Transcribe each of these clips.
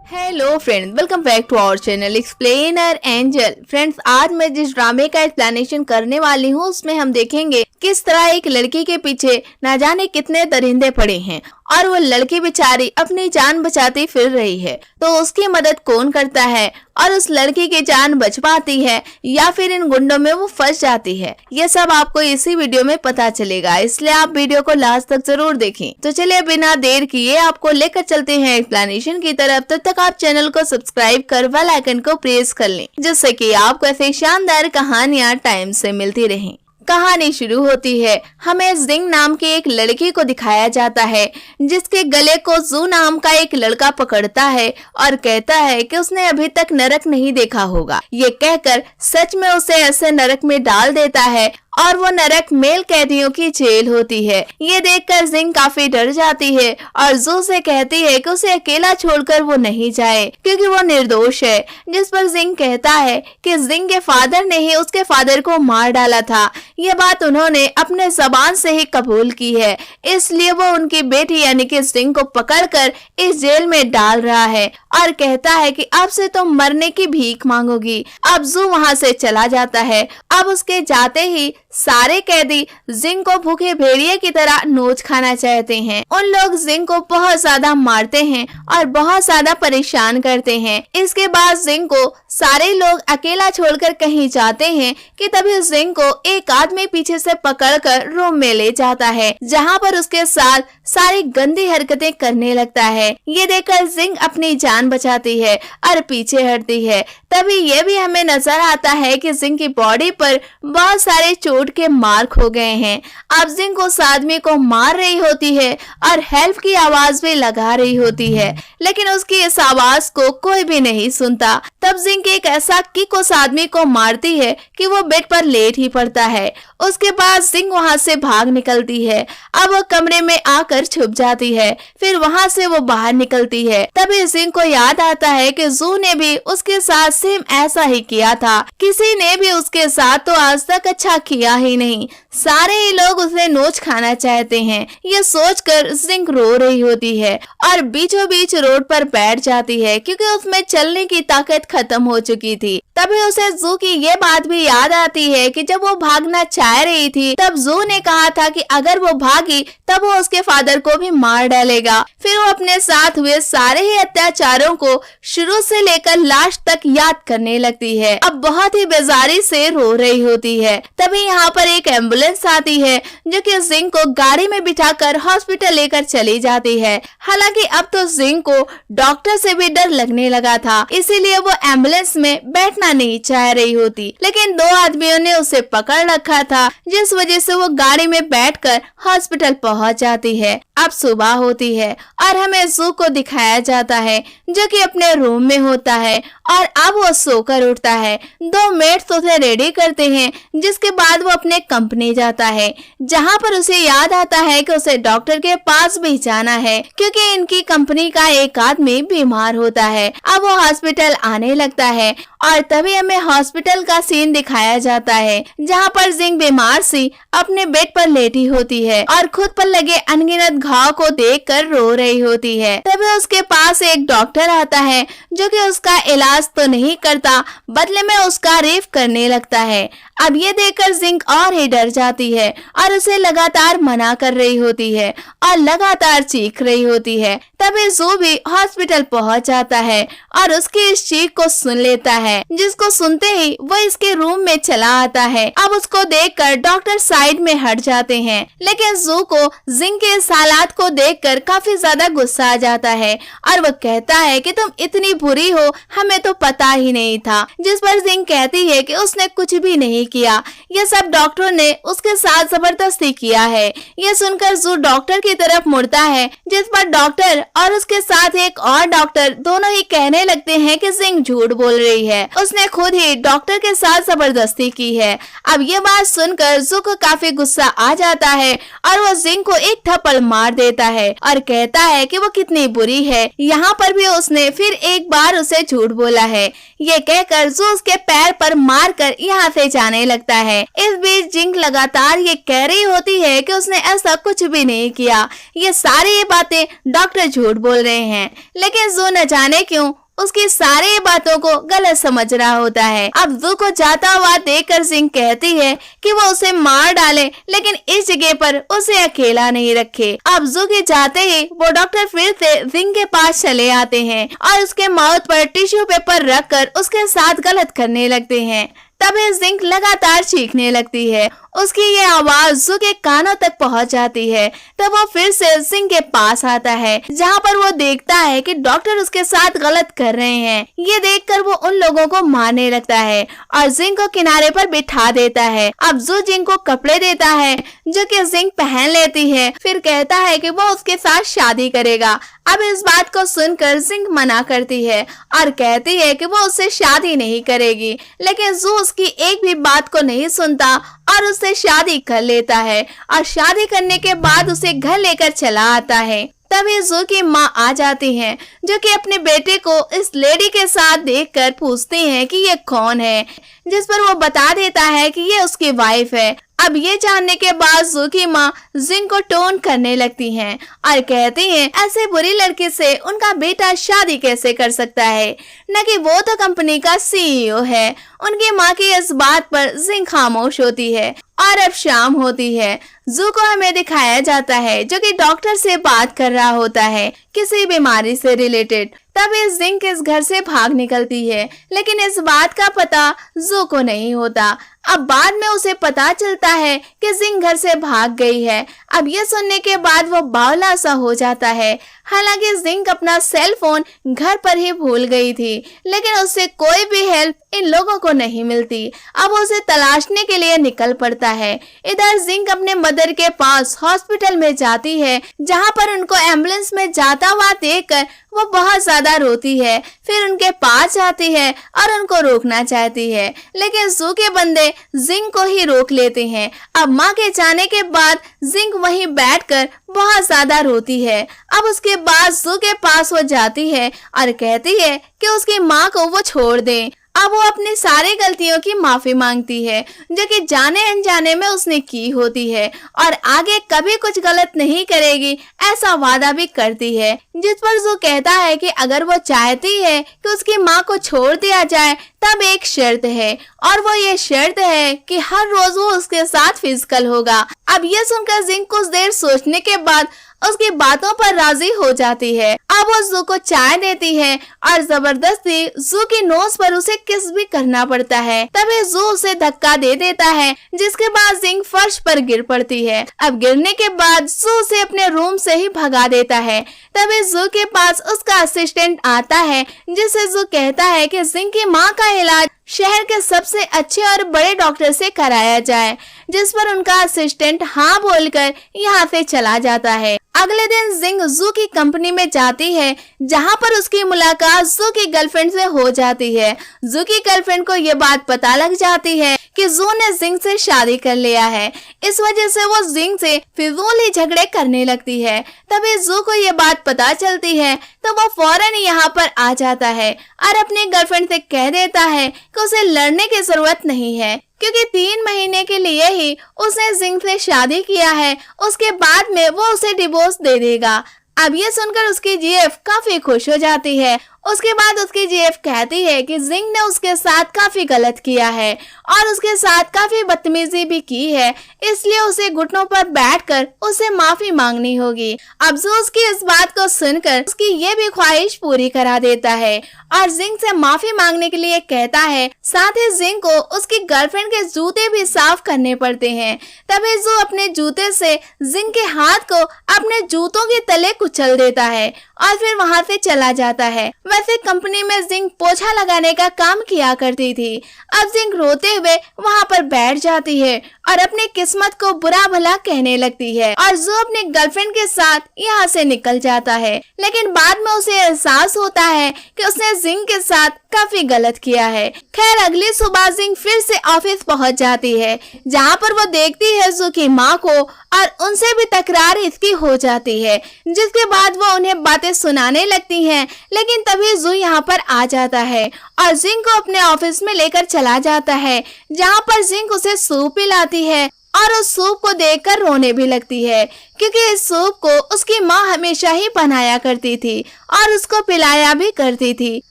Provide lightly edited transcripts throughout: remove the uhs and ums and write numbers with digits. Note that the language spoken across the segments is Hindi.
Hello friends, welcome back to our channel explainer angel. Friends, आज मैं जिस ड्रामे का एक्सप्लेनेशन करने वाली हूँ उसमें हम देखेंगे किस तरह एक लड़की के पीछे ना जाने कितने दरिंदे पड़े हैं और वो लड़की बेचारी अपनी जान बचाती फिर रही है। तो उसकी मदद कौन करता है और उस लड़की की जान बच पाती है या फिर इन गुंडों में वो फंस जाती है, ये सब आपको इसी वीडियो में पता चलेगा, इसलिए आप वीडियो को लास्ट तक जरूर देखें। तो चलिए बिना देर किए आपको लेकर चलते हैं एक्सप्लेनेशन की तरफ। तब तक आप चैनल को सब्सक्राइब कर बेल आइकन को प्रेस कर लें, जिससे कि आपको ऐसे शानदार कहानियाँ टाइम से मिलती रहें। कहानी शुरू होती है। हमें जिंग नाम की एक लड़की को दिखाया जाता है जिसके गले को जू नाम का एक लड़का पकड़ता है और कहता है कि उसने अभी तक नरक नहीं देखा होगा। ये कहकर सच में उसे ऐसे नरक में डाल देता है और वो नरक मेल कैदियों की जेल होती है। ये देखकर जिंग काफी डर जाती है और जू से कहती है कि उसे अकेला छोड़कर वो नहीं जाए क्योंकि वो निर्दोष है। जिस पर जिंग कहता है कि जिंग के फादर ने ही उसके फादर को मार डाला था। ये बात उन्होंने अपने जबान से ही कबूल की है, इसलिए वो उनकी बेटी यानी कि जिंग को पकड़कर इस जेल में डाल रहा है और कहता है कि अब से तुम मरने की भीख मांगोगी। अब जू वहाँ से चला जाता है। अब उसके जाते ही सारे कैदी जिंग को भूखे भेड़िए की तरह नोच खाना चाहते हैं। उन लोग जिंग को बहुत ज्यादा मारते हैं और बहुत ज्यादा परेशान करते हैं। इसके बाद जिंग को सारे लोग अकेला छोड़कर कहीं जाते हैं कि तभी जिंग को एक आदमी पीछे से पकड़कर रूम में ले जाता है, जहां पर उसके साथ सारी गंदी हरकतें करने लगता है। ये देखकर जिंग अपनी जान बचाती है और पीछे हटती है। तभी ये भी हमें नजर आता है कि जिंग की बॉडी पर बहुत सारे चोट के मार्क हो गए हैं। अब जिंग उस आदमी को मार रही होती है और हेल्प की आवाज भी लगा रही होती है, लेकिन उसकी इस आवाज को कोई भी नहीं सुनता। तब जिंग एक ऐसा किक उस आदमी को मारती है कि वो बेड पर लेट ही पड़ता है। उसके बाद जिंग वहाँ से भाग निकलती है। अब वो कमरे में आकर छुप जाती है, फिर वहाँ से वो बाहर निकलती है। तभी जिंग को याद आता है कि जू ने भी उसके साथ सेम ऐसा ही किया था। किसी ने भी उसके साथ तो आज तक अच्छा किया ही नहीं। सारे ही लोग उसे नोच खाना चाहते हैं। ये सोचकर जिंग रो रही होती है और बीचों बीच रोड पर बैठ जाती है क्योंकि उसमें चलने की ताकत खत्म हो चुकी थी। तभी उसे जू की ये बात भी याद आती है कि जब वो भागना चाह रही थी तब जू ने कहा था कि अगर वो भागी तब वो उसके फादर को भी मार डालेगा। फिर वो अपने साथ हुए सारे ही अत्याचारों को शुरू से लेकर लास्ट तक याद करने लगती है। अब बहुत ही बेजारी से रो रही होती है। तभी यहाँ पर एक एम्बुलेंस आती है जो कि जिंग को गाड़ी में बिठाकर हॉस्पिटल लेकर चली जाती है। हालांकि अब तो जिंग को डॉक्टर से भी डर लगने लगा था, इसीलिए वो एम्बुलेंस में बैठना नहीं चाह रही होती, लेकिन दो आदमियों ने उसे पकड़ रखा था, जिस वजह से वो गाड़ी में बैठकर हॉस्पिटल पहुंच जाती है। अब सुबह होती है और हमें जू को दिखाया जाता है जो कि अपने रूम में होता है और अब वो सोकर उठता है। दो मेट्स उसे रेडी करते हैं, जिसके बाद वो अपने कंपनी जाता है, जहां पर उसे याद आता है कि उसे डॉक्टर के पास भी जाना है क्योंकि इनकी कंपनी का एक आदमी बीमार होता है। अब वो हॉस्पिटल आने लगता है और तभी हमें हॉस्पिटल का सीन दिखाया जाता है जहां पर जिंग बीमार सी अपने बेड पर लेटी होती है और खुद पर लगे अनगिनत घाव को देखकर रो रही होती है। तभी उसके पास एक डॉक्टर आता है जो कि उसका इलाज तो नहीं करता, बदले में उसका रेप करने लगता है। अब ये देखकर जिंग और ही डर जाती है और उसे लगातार मना कर रही होती है और लगातार चीख रही होती है। तभी जू भी हॉस्पिटल पहुंच जाता है और उसकी इस चीख को सुन लेता है, जिसको सुनते ही वो इसके रूम में चला आता है। अब उसको देखकर डॉक्टर साइड में हट जाते हैं, लेकिन जू को जिंग के इस हालात को देखकर काफी ज्यादा गुस्सा आ जाता है और वो कहता है कि तुम इतनी बुरी हो, हमें तो पता ही नहीं था। जिस पर जिंग कहती है कि उसने कुछ भी नहीं किया, ये सब डॉक्टर ने उसके साथ जबरदस्ती किया है। ये सुनकर जू डॉक्टर की तरफ मुड़ता है, जिस पर डॉक्टर और उसके साथ एक और डॉक्टर दोनों ही कहने लगते हैं कि जिंग झूठ बोल रही है है, उसने खुद ही डॉक्टर के साथ जबरदस्ती की है। अब ये बात सुनकर जू को काफी गुस्सा आ जाता है और वो जिंग को एक थप्पड़ मार देता है और कहता है कि वो कितनी बुरी है। यहाँ पर भी उसने फिर एक बार उसे झूठ बोला है। ये कहकर जू उसके पैर पर मारकर यहाँ से जाने लगता है। इस बीच जिंग लगातार ये कह रही होती है कि उसने ऐसा कुछ भी नहीं किया, ये सारी बातें डॉक्टर झूठ बोल रहे हैं। लेकिन जू न जाने क्यों उसकी सारी बातों को गलत समझ रहा होता है। अब जू को जाता हुआ देखकर जिंग कहती है कि वो उसे मार डाले, लेकिन इस जगह पर उसे अकेला नहीं रखे। अब जू के जाते ही वो डॉक्टर फिर से जिंग के पास चले आते हैं और उसके माउथ पर टिश्यू पेपर रखकर उसके साथ गलत करने लगते हैं। तभी जिंग लगातार चीखने लगती है। उसकी ये आवाज जू के कानों तक पहुंच जाती है। तब वो फिर से जिंग के पास आता है, जहां पर वो देखता है कि डॉक्टर उसके साथ गलत कर रहे हैं। ये देखकर वो उन लोगों को मारने लगता है और जिंग को किनारे पर बिठा देता है। अब जू जिंग को कपड़े देता है जो कि जिंग पहन लेती है, फिर कहता है कि वो उसके साथ शादी करेगा। अब इस बात को सुनकर जिंग मना करती है और कहती है कि वो उससे शादी नहीं करेगी, लेकिन जू उसकी एक भी बात को नहीं सुनता और उससे शादी कर लेता है और शादी करने के बाद उसे घर लेकर चला आता है। तभी जू की माँ आ जाती हैं, जो कि अपने बेटे को इस लेडी के साथ देखकर पूछती हैं कि ये कौन है, जिस पर वो बता देता है कि ये उसकी वाइफ है। अब ये जानने के बाद जू की माँ जिंग को टोन करने लगती हैं और कहती हैं ऐसे बुरी लड़की से उनका बेटा शादी कैसे कर सकता है, न कि वो तो कंपनी का सीईओ है। उनकी माँ की इस बात पर जिंग खामोश होती है और अब शाम होती है। जू को हमें दिखाया जाता है जो कि डॉक्टर से बात कर रहा होता है किसी बीमारी से रिलेटेड। तभी जिंग इस घर से भाग निकलती है, लेकिन इस बात का पता जू को नहीं होता। अब बाद में उसे पता चलता है कि जिंग घर से भाग गई है। अब ये सुनने के बाद वो बावला सा हो जाता है। हालांकि जिंग अपना सेल फोन घर पर ही भूल गई थी, लेकिन उससे कोई भी हेल्प इन लोगों को नहीं मिलती। अब उसे तलाशने के लिए निकल पड़ता है। इधर जिंग अपने मदर के पास हॉस्पिटल में जाती है, जहां पर उनको एम्बुलेंस में जाता हुआ देखकर वो बहुत ज्यादा रोती है। फिर उनके पास जाती है और उनको रोकना चाहती है, लेकिन जू के बंदे जिंग को ही रोक लेते हैं। अब माँ के जाने के बाद जिंग वहीं बैठकर बहुत ज्यादा रोती है। अब उसके बाद जू के पास वो जाती है और कहती है कि उसकी माँ को वो छोड़ दे। अब वो अपनी सारी गलतियों की माफी मांगती है जो कि जाने अनजाने में उसने की होती है और आगे कभी कुछ गलत नहीं करेगी ऐसा वादा भी करती है। जिस पर जू कहता है कि अगर वो चाहती है कि उसकी माँ को छोड़ दिया जाए तब एक शर्त है, और वो ये शर्त है कि हर रोज वो उसके साथ फिजिकल होगा। अब ये सुनकर जिंग कुछ देर सोचने के बाद उसकी बातों पर राजी हो जाती है। अब वो जू को चाय देती है और जबरदस्ती जू की नोज पर उसे किस भी करना पड़ता है। तभी जू उसे धक्का दे देता है, जिसके बाद जिंग फर्श पर गिर पड़ती है। अब गिरने के बाद जू उसे अपने रूम से ही भगा देता है। तभी जू के पास उसका असिस्टेंट आता है, जिससे जू कहता है कि जिंग की माँ का इलाज शहर के सबसे अच्छे और बड़े डॉक्टर से कराया जाए, जिस पर उनका असिस्टेंट हाँ बोलकर यहाँ से चला जाता है। अगले दिन जिंग जू की कंपनी में जाती है, जहाँ पर उसकी मुलाकात जू की गर्लफ्रेंड से हो जाती है। जू की गर्लफ्रेंड को ये बात पता लग जाती है कि जू ने जिंग से शादी कर लिया है। इस वजह से वो जिंग से फिजूल ही झगड़े करने लगती है। तभी जू को ये बात पता चलती है तो वो फौरन यहाँ पर आ जाता है और अपनी गर्लफ्रेंड से कह देता है कि उसे लड़ने की जरूरत नहीं है, क्योंकि 3 महीने के लिए ही उसने जिंग से शादी किया है। उसके बाद में वो उसे डिवोर्स दे देगा। अब ये सुनकर उसकी जीएफ काफी खुश हो जाती है। उसके बाद उसकी जीएफ कहती है कि जिंग ने उसके साथ काफी गलत किया है और उसके साथ काफी बदतमीजी भी की है, इसलिए उसे घुटनों पर बैठकर उसे माफी मांगनी होगी। अब जू उसकी इस बात को सुनकर उसकी ये भी ख्वाहिश पूरी करा देता है और जिंग से माफी मांगने के लिए कहता है। साथ ही जिंग को उसकी गर्लफ्रेंड के जूते भी साफ करने पड़ते हैं। तभी जू अपने जूते से जिंग के हाथ को अपने जूतों के तले कुचल देता है और फिर वहाँ से चला जाता है। वैसे कंपनी में जिंग पोछा लगाने का काम किया करती थी। अब जिंग रोते हुए वहाँ पर बैठ जाती है और अपनी किस्मत को बुरा भला कहने लगती है और जो अपने गर्लफ्रेंड के साथ यहाँ से निकल जाता है। लेकिन बाद में उसे एहसास होता है कि उसने जिंग के साथ काफी गलत किया है। खैर अगली सुबह जिंग फिर से ऑफिस पहुँच जाती है, जहाँ पर वो देखती है जू की माँ को और उनसे भी तकरार इसकी हो जाती है, जिसके बाद वो उन्हें बातें सुनाने लगती हैं। लेकिन तभी जू यहाँ पर आ जाता है और जिंग को अपने ऑफिस में लेकर चला जाता है, जहाँ पर जिंग उसे सूप पिलाती है और उस सूप को देखकर रोने भी लगती है, क्योंकि इस सूप को उसकी माँ हमेशा ही बनाया करती थी और उसको पिलाया भी करती थी।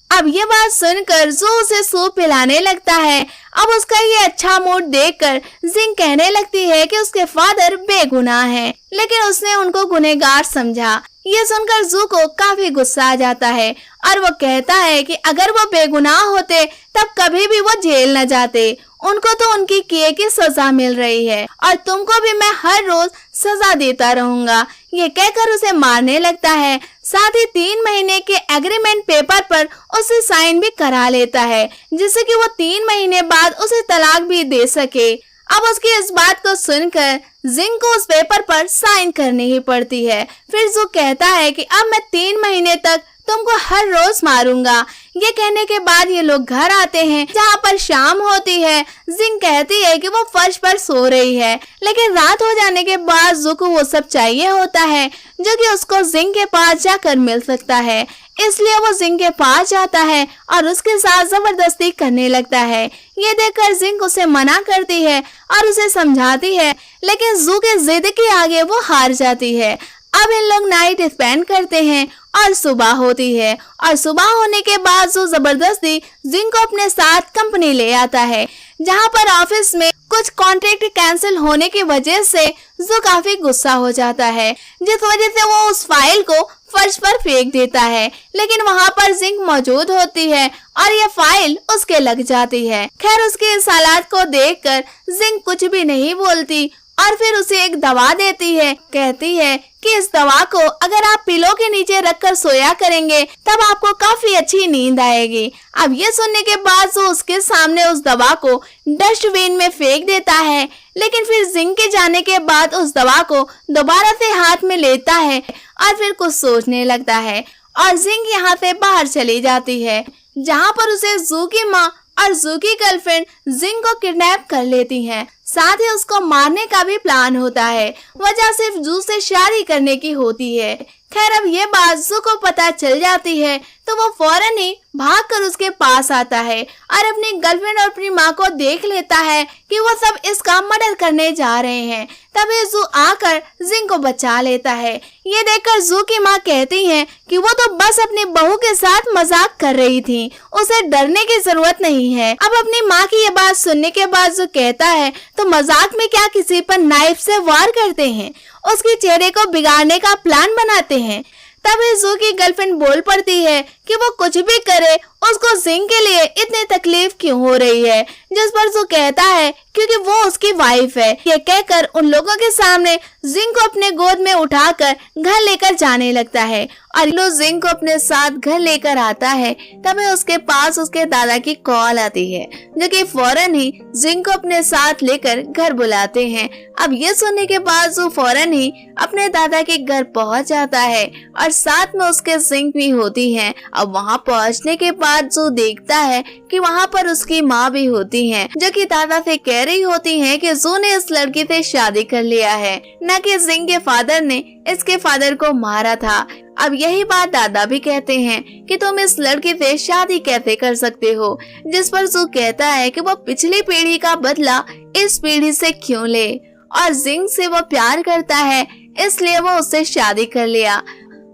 अब ये बात सुनकर जो उसे सूप पिलाने लगता है, अब उसका ये अच्छा मूड देखकर जिंग कहने लगती है कि उसके फादर बेगुनाह हैं, लेकिन उसने उनको गुनहगार समझा। ये सुनकर जू को काफी गुस्सा आ जाता है और वो कहता है कि अगर वो बेगुनाह होते तब कभी भी वो जेल न जाते, उनको तो उनकी किए की सजा मिल रही है और तुमको भी मैं हर रोज सजा देता रहूंगा। ये कहकर उसे मारने लगता है। साथ ही 3 महीने के एग्रीमेंट पेपर पर उसे साइन भी करा लेता है, जिससे कि वो 3 महीने बाद उसे तलाक भी दे सके। अब उसकी इस बात को सुनकर जिंग को उस पेपर पर साइन करनी ही पड़ती है। फिर जो कहता है कि अब मैं 3 महीने तक तुमको हर रोज मारूंगा। ये कहने के बाद ये लोग घर आते हैं, जहाँ पर शाम होती है। जिंग कहती है कि वो फर्श पर सो रही है, लेकिन रात हो जाने के बाद जू को वो सब चाहिए होता है जो कि उसको जिंग के पास जाकर मिल सकता है। इसलिए वो जिंग के पास जाता है और उसके साथ जबरदस्ती करने लगता है। ये देखकर जिंग उसे मना करती है और उसे समझाती है, लेकिन जू के जिद के आगे वो हार जाती है। अब इन लोग नाइट स्पेंड करते हैं और सुबह होती है और सुबह होने के बाद जो जबरदस्ती जिंग को अपने साथ कंपनी ले आता है, जहां पर ऑफिस में कुछ कॉन्ट्रैक्ट कैंसिल होने की वजह से जो काफी गुस्सा हो जाता है, जिस वजह से वो उस फाइल को फर्श पर फेंक देता है। लेकिन वहां पर जिंग मौजूद होती है और ये फाइल उसके लग जाती है। खैर उसके इस हालात को देखकर जिंग कुछ भी नहीं बोलती और फिर उसे एक दवा देती है। कहती है कि इस दवा को अगर आप पिलो के नीचे रखकर सोया करेंगे तब आपको काफी अच्छी नींद आएगी। अब ये सुनने के बाद वो उसके सामने उस दवा को डस्टबिन में फेंक देता है, लेकिन फिर जिंग के जाने के बाद उस दवा को दोबारा से हाथ में लेता है और फिर कुछ सोचने लगता है और जिंग यहाँ से बाहर चली जाती है, जहाँ पर उसे जू की माँ और जू की गर्लफ्रेंड जिंग को किडनैप कर लेती हैं। साथ ही उसको मारने का भी प्लान होता है। वजह सिर्फ जू से शादी करने की होती है। खैर अब ये बात जू को पता चल जाती है तो वो फौरन ही भागकर उसके पास आता है और अपनी गर्लफ्रेंड और अपनी माँ को देख लेता है कि वो सब इसका मर्डर करने जा रहे हैं। तभी जू आकर जिंग को बचा लेता है। ये देखकर जू की माँ कहती है कि वो तो बस अपनी बहू के साथ मजाक कर रही थी, उसे डरने की जरूरत नहीं है। अब अपनी माँ की ये बात सुनने के बाद जू कहता है तो मजाक में क्या किसी पर नाइफ से वार करते हैं, उसके चेहरे को बिगाड़ने का प्लान बनाते हैं। तभी जू की गर्लफ्रेंड बोल पड़ती है कि वो कुछ भी करे उसको जिंग के लिए इतनी तकलीफ क्यों हो रही है, जिस पर जू कहता है क्योंकि वो उसकी वाइफ है। ये कहकर उन लोगों के सामने जिंग को अपने गोद में उठाकर घर लेकर जाने लगता है और लो जिंग को अपने साथ घर लेकर आता है। तभी उसके पास उसके दादा की कॉल आती है, जो कि फौरन ही जिंग को अपने साथ लेकर घर बुलाते हैं। अब ये सुनने के बाद जू फौरन ही अपने दादा के घर पहुंच जाता है और साथ में उसके जिंग भी होती है। अब वहाँ पहुँचने के बाद जो देखता है कि वहाँ पर उसकी माँ भी होती है, जो कि दादा से कह रही होती है कि जू ने इस लड़की से शादी कर लिया है, न कि जिंग के फादर ने इसके फादर को मारा था। अब यही बात दादा भी कहते हैं कि तुम इस लड़की से शादी कैसे कर सकते हो, जिस पर जू कहता है कि वो पिछली पीढ़ी का बदला इस पीढ़ी से क्यों ले और जिंग से वो प्यार करता है इसलिए वो उससे शादी कर लिया।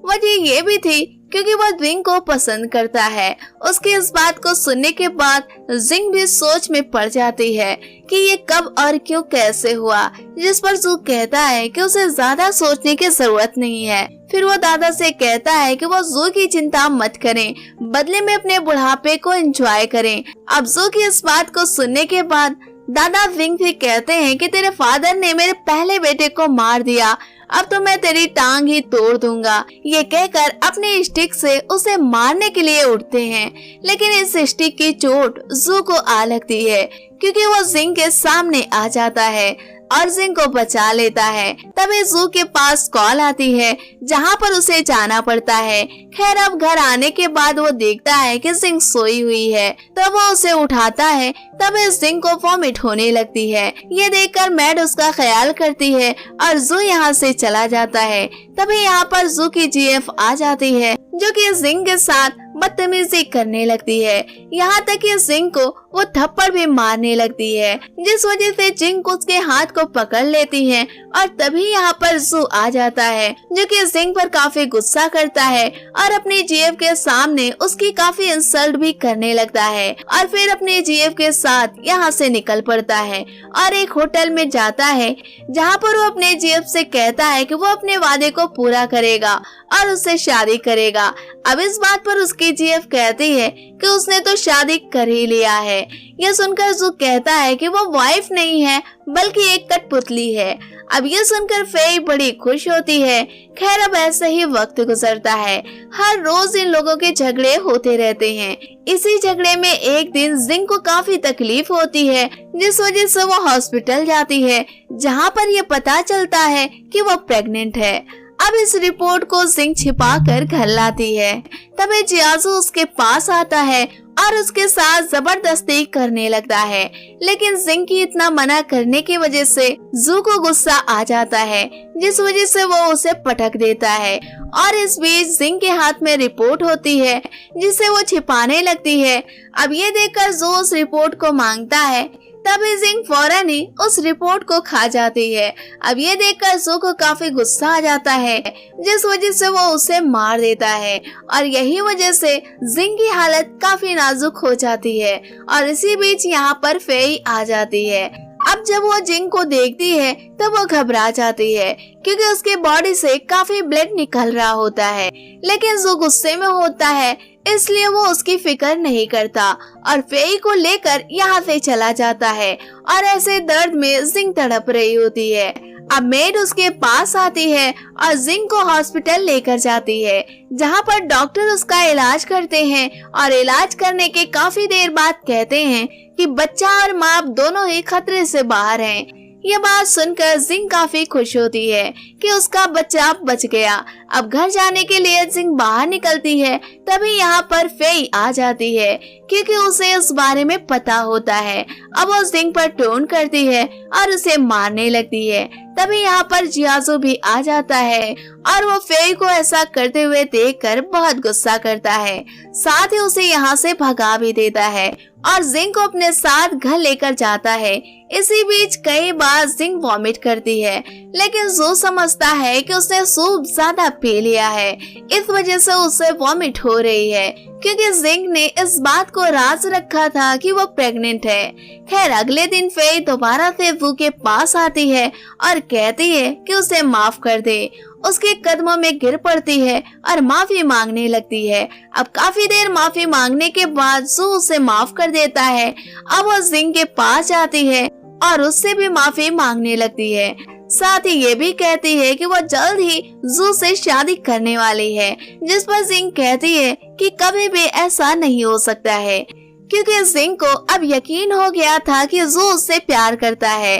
वजह ये भी थी क्योंकि वो जिंग को पसंद करता है। उसकी इस बात को सुनने के बाद जिंग भी सोच में पड़ जाती है कि ये कब और क्यों कैसे हुआ, जिस पर जू कहता है कि उसे ज्यादा सोचने की जरूरत नहीं है। फिर वो दादा से कहता है कि वो जू की चिंता मत करें, बदले में अपने बुढ़ापे को एंजॉय करें। अब जू की इस बात को सुनने के बाद दादा जिंग से कहते हैं कि तेरे फादर ने मेरे पहले बेटे को मार दिया अब तो मैं तेरी टांग ही तोड़ दूंगा। ये कहकर अपने स्टिक से उसे मारने के लिए उठते हैं, लेकिन इस स्टिक की चोट जू को आ लगती है क्योंकि वो जिंग के सामने आ जाता है और जिंग को बचा लेता है। तभी जू के पास कॉल आती है जहाँ पर उसे जाना पड़ता है। खैर अब घर आने के बाद वो देखता है कि जिंग सोई हुई है, तब वो उसे उठाता है। तभी जिंग को वॉमिट होने लगती है। ये देखकर मैड उसका ख्याल करती है और जू यहाँ से चला जाता है। तभी यहाँ पर जू की जीएफ आ जाती है जो कि जिंग के साथ बदतमीजी करने लगती है। यहाँ तक कि जिंग को वो थप्पड़ भी मारने लगती है, जिस वजह से जिंग उसके हाथ को पकड़ लेती है। और तभी यहाँ पर जू आ जाता है जो कि जिंग पर काफी गुस्सा करता है और अपनी जीएफ के सामने उसकी काफी इंसल्ट भी करने लगता है और फिर अपने जीएफ के साथ यहाँ से निकल पड़ता है और एक होटल में जाता है जहाँ पर वो अपने जीएफ से कहता है कि वो अपने वादे को पूरा करेगा और उससे शादी करेगा। अब इस बात पर उसकी जीएफ कहती है कि उसने तो शादी कर ही लिया है। यह सुनकर जू कहता है कि वो वाइफ नहीं है बल्कि एक कठपुतली है। अब ये सुनकर फेई बड़ी खुश होती है। खैर अब ऐसे ही वक्त गुजरता है। हर रोज इन लोगों के झगड़े होते रहते हैं। इसी झगड़े में एक दिन जिंग को काफी तकलीफ होती है, जिस वजह से वो हॉस्पिटल जाती है जहाँ पर ये पता चलता है कि वो प्रेग्नेंट है। अब इस रिपोर्ट को जिंग छिपा कर घर लाती है। तभी जियाजू उसके पास आता है और उसके साथ जबरदस्ती करने लगता है, लेकिन जिंग की इतना मना करने की वजह से जू को गुस्सा आ जाता है, जिस वजह से वो उसे पटक देता है। और इस बीच जिंग के हाथ में रिपोर्ट होती है जिसे वो छिपाने लगती है। अब ये देखकर जू उस रिपोर्ट को मांगता है, तभी जिंग फौरन ही उस रिपोर्ट को खा जाती है। अब ये देखकर जू को काफी गुस्सा आ जाता है, जिस वजह से वो उसे मार देता है और यही वजह से जिंग की हालत काफी नाजुक हो जाती है। और इसी बीच यहाँ पर फेई आ जाती है। अब जब वो जिंग को देखती है तब वो घबरा जाती है क्योंकि उसके बॉडी से काफी ब्लड निकल रहा होता है, लेकिन जो गुस्से में होता है इसलिए वो उसकी फिक्र नहीं करता और फेई को लेकर यहाँ से चला जाता है। और ऐसे दर्द में जिंग तड़प रही होती है। अब मेड उसके पास आती है और जिंग को हॉस्पिटल लेकर जाती है जहाँ पर डॉक्टर उसका इलाज करते हैं और इलाज करने के काफी देर बाद कहते हैं कि बच्चा और माँ दोनों ही खतरे से बाहर हैं। ये बात सुनकर जिंग काफी खुश होती है कि उसका बच्चा बच गया। अब घर जाने के लिए जिंग बाहर निकलती है, तभी यहाँ पर फेई आ जाती है क्योंकि उसे इस बारे में पता होता है। अब वो जिंग पर टोन करती है और उसे मारने लगती है। तभी यहाँ पर जियाजू भी आ जाता है और वो फेई को ऐसा करते हुए देखकर बहुत गुस्सा करता है, साथ ही उसे यहाँ से भगा भी देता है और जिंग को अपने साथ घर लेकर जाता है। इसी बीच कई बार जिंग वॉमिट करती है, लेकिन जो समझता है कि उसने सूप ज्यादा पी लिया है, इस वजह से उसे वॉमिट हो रही है क्योंकि जिंग ने इस बात को राज रखा था कि वो प्रेग्नेंट है। खैर अगले दिन फेई दोबारा से जू के पास आती है और कहती है कि उसे माफ कर दे। उसके कदमों में गिर पड़ती है और माफी मांगने लगती है। अब काफी देर माफी मांगने के बाद जू उसे माफ कर देता है। अब वो जिंग के पास जाती है और उससे भी माफी मांगने लगती है। साथ ही ये भी कहती है कि वो जल्द ही जू से शादी करने वाली है, जिस पर जिंग कहती है कि कभी भी ऐसा नहीं हो सकता है क्योंकि जिंग को अब यकीन हो गया था कि जू उससे प्यार करता है।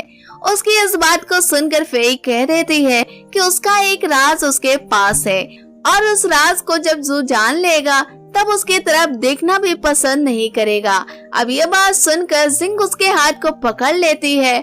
उसकी इस बात को सुनकर फेई कह देती है कि उसका एक राज उसके पास है और उस राज को जब जू जान लेगा तब उसकी तरफ देखना भी पसंद नहीं करेगा। अब ये बात सुनकर जिंग उसके हाथ को पकड़ लेती है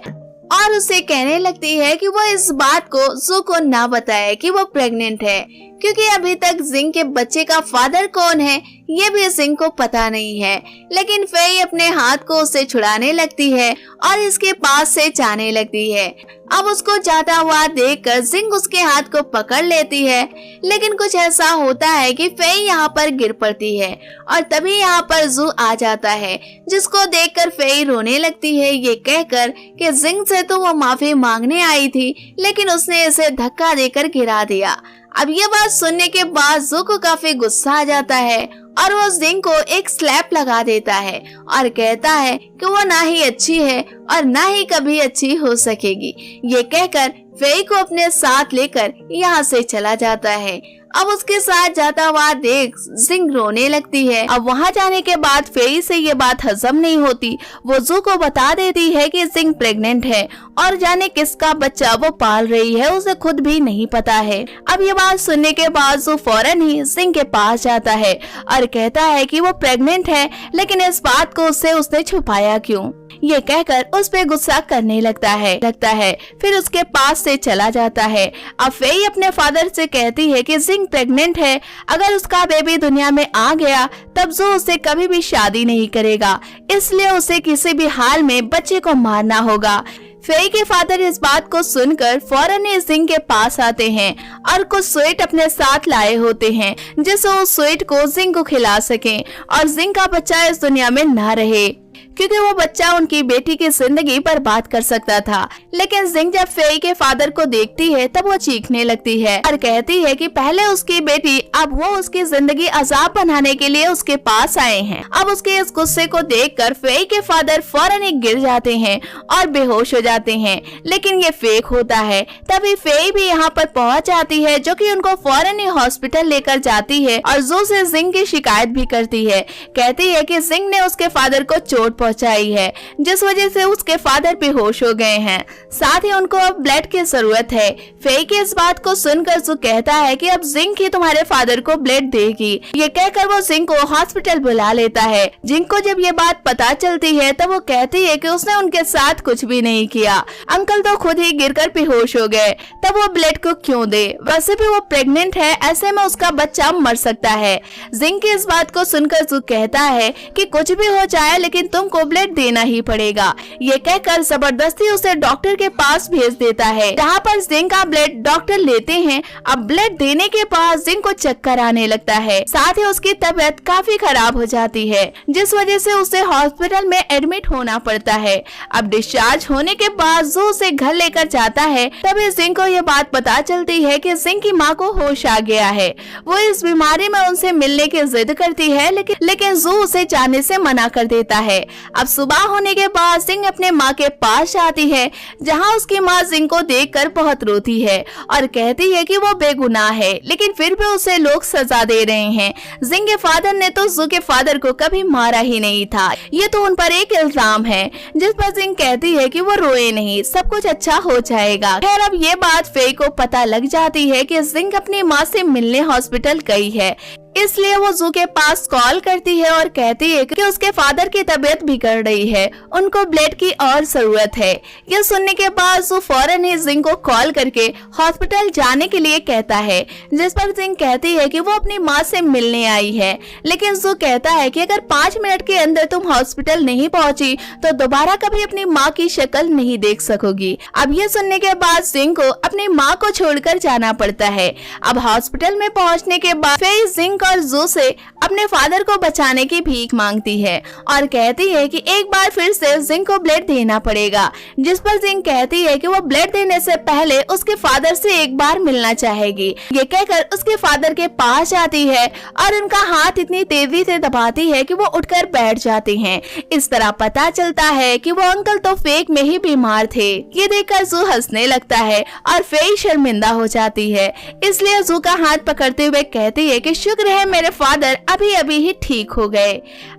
और उसे कहने लगती है कि वो इस बात को जू को ना बताए कि वो प्रेग्नेंट है, क्योंकि अभी तक जिंग के बच्चे का फादर कौन है ये भी जिंग को पता नहीं है। लेकिन फेई अपने हाथ को उससे छुड़ाने लगती है और इसके पास से जाने लगती है। अब उसको जाता हुआ देखकर जिंग उसके हाथ को पकड़ लेती है, लेकिन कुछ ऐसा होता है कि फेई यहाँ पर गिर पड़ती है और तभी यहाँ पर जू आ जाता है, जिसको देखकर फेई रोने लगती है, ये कहकर कि जिंग से तो वो माफी मांगने आई थी लेकिन उसने इसे धक्का देकर गिरा दिया। अब ये बात सुनने के बाद जू को काफी गुस्सा आ जाता है और वो जिंग को एक स्लैप लगा देता है और कहता है कि वो ना ही अच्छी है और ना ही कभी अच्छी हो सकेगी। ये कहकर फेई को अपने साथ लेकर यहाँ से चला जाता है। अब उसके साथ जाता हुआ देख जिंग रोने लगती है। अब वहाँ जाने के बाद फेई से ये बात हजम नहीं होती। वो जू को बता देती है कि जिंग प्रेग्नेंट है और जाने किसका बच्चा वो पाल रही है उसे खुद भी नहीं पता है। अब ये बात सुनने के बाद जू फौरन ही जिंग के पास जाता है और कहता है कि वो प्रेग्नेंट है, लेकिन इस बात को उसने छुपाया क्यों। ये कहकर उस पे गुस्सा करने लगता है। फिर उसके पास से चला जाता है। अब फेई अपने फादर से कहती है कि जिंग प्रेग्नेंट है, अगर उसका बेबी दुनिया में आ गया तब जो उसे कभी भी शादी नहीं करेगा, इसलिए उसे किसी भी हाल में बच्चे को मारना होगा। फेई के फादर इस बात को सुनकर फौरन ही जिंग के पास आते हैं और कुछ स्वीट अपने साथ लाए होते हैं जिससे उस स्वीट को जिंग को खिला सकें और जिंग का बच्चा इस दुनिया में ना रहे, क्योंकि वो बच्चा उनकी बेटी की जिंदगी बर्बाद कर सकता था। लेकिन जिंग जब फेई के फादर को देखती है तब वो चीखने लगती है और कहती है कि पहले उसकी बेटी, अब वो उसकी जिंदगी अजाब बनाने के लिए उसके पास आए हैं। अब उसके इस गुस्से को देखकर फेई के फादर फौरन ही गिर जाते हैं और बेहोश हो जाते हैं, लेकिन ये फेक होता है। तभी फेई भी यहाँ पर पहुँच जाती है, जो कि उनको फौरन ही हॉस्पिटल लेकर जाती है और जो से जिंग की शिकायत भी करती है। कहती है कि जिंग ने उसके फादर को चोट पहुंचाई है, जिस वजह से उसके फादर बेहोश हो गए हैं, साथ ही उनको अब ब्लड की जरूरत है। फेई की इस बात को सुनकर जू कहता है कि अब जिंग ही तुम्हारे फादर को ब्लड देगी। ये कहकर वो जिंग को हॉस्पिटल बुला लेता है। जिंग को जब ये बात पता चलती है तब वो कहती है कि उसने उनके साथ कुछ भी नहीं किया, अंकल तो खुद ही गिरकर बेहोश हो गए, तब वो ब्लड को क्यों दे, वैसे भी वो प्रेग्नेंट है, ऐसे में उसका बच्चा मर सकता है। जिंग की इस बात को सुनकर जू कहता है कि कुछ भी हो जाए लेकिन तुमको ब्लड देना ही पड़ेगा। ये कहकर जबरदस्ती उसे डॉक्टर के पास भेज देता है, जहाँ पर जिंग का ब्लड डॉक्टर लेते हैं। अब ब्लड देने के बाद जिंग को चक्कर आने लगता है, साथ ही उसकी तबीयत काफी खराब हो जाती है, जिस वजह से उसे हॉस्पिटल में एडमिट होना पड़ता है। अब डिस्चार्ज होने के बाद जो उसे घर लेकर जाता है, तभी जिंग को ये बात पता चलती है कि जिंग की माँ को होश आ गया है। वो इस बीमारी में उनसे मिलने की जिद करती है, लेकिन जू उसे जाने से मना कर देता है। अब सुबह होने के बाद जिंग अपने माँ के पास आती है, जहाँ उसकी माँ जिंग को देखकर बहुत रोती है और कहती है कि वो बेगुनाह है, लेकिन फिर भी उसे लोग सजा दे रहे हैं। जिंग के फादर ने तो जू के फादर को कभी मारा ही नहीं था, ये तो उन पर एक इल्जाम है। जिस पर जिंग कहती है कि वो रोए नहीं, सब कुछ अच्छा हो जाएगा। खैर अब ये बात फेई को पता लग जाती है कि जिंग अपनी माँ से मिलने हॉस्पिटल गई है, इसलिए वो जू के पास कॉल करती है और कहती है कि उसके फादर की तबीयत बिगड़ रही है, उनको ब्लड की और जरूरत है। ये सुनने के बाद जू फौरन ही जिंग को कॉल करके हॉस्पिटल जाने के लिए कहता है, जिस पर जिंग कहती है कि वो अपनी माँ से मिलने आई है, लेकिन जू कहता है कि अगर 5 मिनट के अंदर तुम हॉस्पिटल नहीं पहुँची तो दोबारा कभी अपनी माँ की शक्ल नहीं देख सकोगी। अब ये सुनने के बाद जिंग को अपनी माँ को छोड़कर जाना पड़ता है। अब हॉस्पिटल में पहुँचने के बाद फेई जिंग और जू से अपने फादर को बचाने की भीख मांगती है और कहती है कि एक बार फिर से जिंग को ब्लड देना पड़ेगा, जिस पर जिंग कहती है कि वो ब्लड देने से पहले उसके फादर से एक बार मिलना चाहेगी। ये कहकर उसके फादर के पास जाती है और उनका हाथ इतनी तेजी से दबाती है कि वो उठकर बैठ जाते हैं। इस तरह पता चलता है कि वो अंकल तो फेक में ही बीमार थे। ये देखकर जू हंसने लगता है और फेई शर्मिंदा हो जाती है, इसलिए जू का हाथ पकड़ते हुए कहती है कि शुक्र है मेरे फादर अभी अभी ही ठीक हो गए।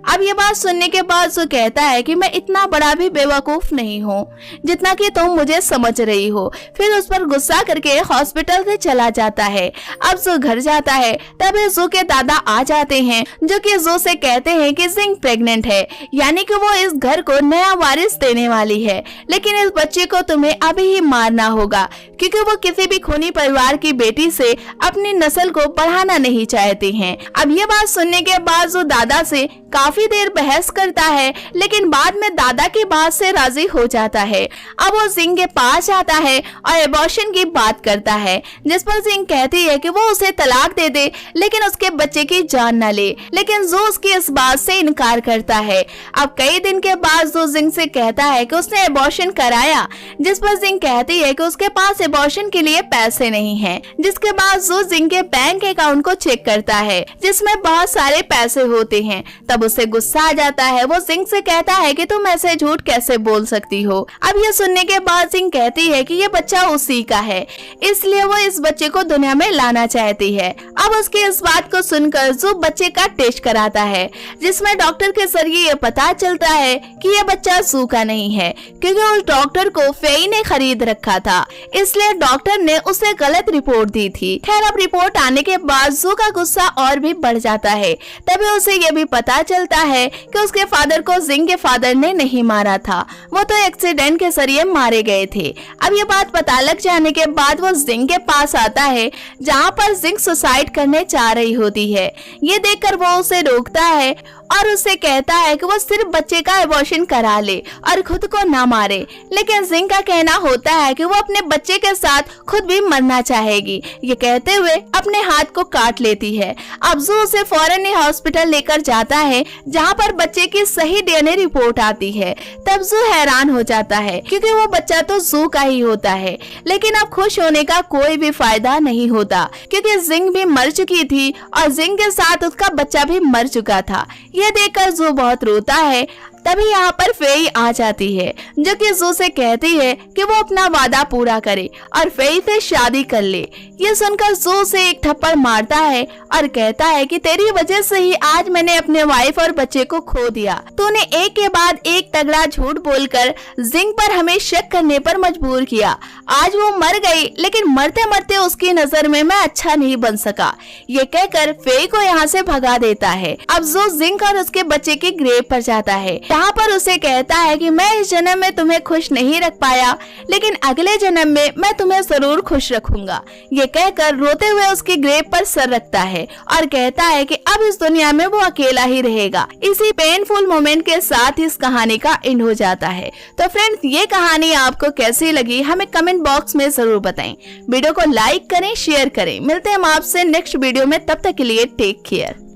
अब ये बात सुनने के बाद जू कहता है कि मैं इतना बड़ा भी बेवकूफ नहीं हूँ जितना कि तुम मुझे समझ रही हो। फिर उस पर गुस्सा करके हॉस्पिटल से चला जाता है। अब जू घर जाता है तभी जू के दादा आ जाते हैं, जो कि जू से कहते हैं कि जिंग प्रेग्नेंट है, यानी कि वो इस घर को नया वारिस देने वाली है, लेकिन इस बच्चे को तुम्हें अभी ही मारना होगा, क्योंकि वो किसी भी खूनी परिवार की बेटी से अपनी नस्ल को बढ़ाना नहीं चाहते हैं। अब ये बात सुनने के बाद जो दादा से काफी देर बहस करता है, लेकिन बाद में दादा की बात से राजी हो जाता है। अब वो जिंग के पास आता है और एबॉर्शन की बात करता है, जिस पर जिंग कहती है कि वो उसे तलाक दे दे लेकिन उसके बच्चे की जान न ले, लेकिन जो उसकी इस बात से इनकार करता है। अब कई दिन के बाद जो जिंग से कहता है कि उसने एबॉर्शन कराया, जिस पर जिंग कहती है कि उसके पास एबॉर्शन के लिए पैसे नहीं है। जिसके बाद जो जिंग के बैंक अकाउंट को चेक करता है, जिसमें बहुत सारे पैसे होते हैं। तब तब उसे गुस्सा आ जाता है। वो जिंग से कहता है कि तुम ऐसे झूठ कैसे बोल सकती हो। अब ये सुनने के बाद जिंग कहती है कि ये बच्चा उसी का है, इसलिए वो इस बच्चे को दुनिया में लाना चाहती है। अब उसकी इस बात को सुनकर जू बच्चे का टेस्ट कराता है, जिसमें डॉक्टर के जरिए ये पता चलता है कि ये बच्चा जू का नहीं है, क्योंकि उस डॉक्टर को फेई ने खरीद रखा था, इसलिए डॉक्टर ने उसे गलत रिपोर्ट दी थी। खैर अब रिपोर्ट आने के बाद जू का गुस्सा और भी बढ़ जाता है। तभी उसे ये भी पता चलता है कि उसके फादर को जिंग के फादर ने नहीं मारा था, वो तो एक्सीडेंट के जरिए मारे गए थे। अब ये बात पता लग जाने के बाद वो जिंग के पास आता है, जहाँ पर जिंग सुसाइड करने चाह रही होती है। ये देखकर वो उसे रोकता है और उससे कहता है कि वो सिर्फ बच्चे का एबॉर्शन करा ले और खुद को ना मारे, लेकिन जिंग का कहना होता है कि वो अपने बच्चे के साथ खुद भी मरना चाहेगी। ये कहते हुए अपने हाथ को काट लेती है। अब जू उसे फौरन ही हॉस्पिटल लेकर जाता है, जहाँ पर बच्चे की सही डीएनए रिपोर्ट आती है। तब जू हैरान हो जाता है, क्योंकि वो बच्चा तो जू का ही होता है। लेकिन अब खुश होने का कोई भी फायदा नहीं होता, क्योंकि जिंग भी मर चुकी थी और जिंग के साथ उसका बच्चा भी मर चुका था। ये देखकर जू बहुत रोता है। तभी यहाँ पर फेई आ जाती है, जो कि जू से कहती है कि वो अपना वादा पूरा करे और फेई से शादी कर ले। ये सुनकर जू से एक थप्पड़ मारता है और कहता है कि तेरी वजह से ही आज मैंने अपने वाइफ और बच्चे को खो दिया। तूने एक के बाद एक तगड़ा झूठ बोलकर जिंग पर हमें शक करने पर मजबूर किया। आज वो मर गई, लेकिन मरते मरते उसकी नजर में मैं अच्छा नहीं बन सका। ये कहकर फेई को यहाँ से भगा देता है। अब जू जिंग और उसके बच्चे के ग्रेव पर जाता है, जहाँ पर उसे कहता है कि मैं इस जन्म में तुम्हें खुश नहीं रख पाया, लेकिन अगले जन्म में मैं तुम्हें जरूर खुश रखूंगा। ये कहकर रोते हुए उसके ग्रेव पर सर रखता है और कहता है कि अब इस दुनिया में वो अकेला ही रहेगा। इसी पेनफुल मोमेंट के साथ इस कहानी का एंड हो जाता है। तो फ्रेंड्स, ये कहानी आपको कैसी लगी हमें कमेंट बॉक्स में जरूर बताएं। वीडियो को लाइक करें, शेयर करें। मिलते हैं हम आपसे नेक्स्ट वीडियो में, तब तक के लिए टेक केयर।